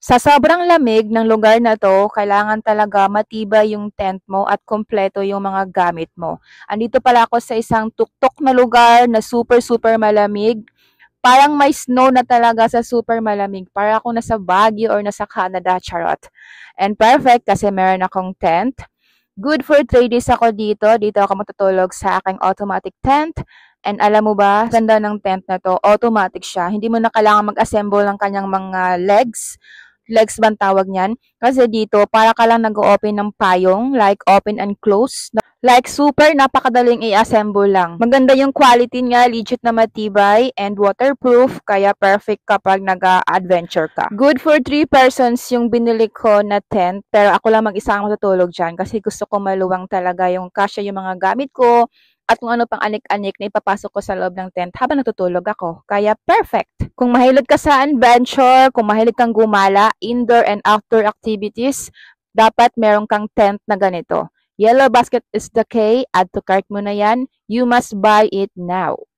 Sa sobrang lamig ng lugar na 'to, kailangan talaga matibay yung tent mo at kumpleto yung mga gamit mo. Andito pala ako sa isang tuktok na lugar na super, super malamig. Parang may snow na talaga sa super malamig. Para ako nasa Baguio or nasa Canada, charot. And perfect kasi meron akong tent. Good for 3 days ako dito. Dito ako matutulog sa aking automatic tent. And alam mo ba, ganda ng tent na to, automatic siya. Hindi mo na kailangan mag-assemble ng kanyang mga legs. Legs bang tawag niyan? Kasi dito, para ka lang nag-open ng payong, like open and close. Like super, napakadaling i-assemble lang. Maganda yung quality niya, legit na matibay and waterproof, kaya perfect kapag nag-adventure ka. Good for 3 persons yung binili ko na tent, pero ako lang mag-isa ang matutulog dyan kasi gusto ko maluwang talaga yung kasya yung mga gamit ko at kung ano pang anik-anik na ipapasok ko sa loob ng tent habang natutulog ako. Kaya perfect! Kung mahilig ka sa adventure, kung mahilig kang gumala, indoor and outdoor activities, dapat meron kang tent na ganito. Yellow Basket is the K. Add to cart mo na yan. You must buy it now.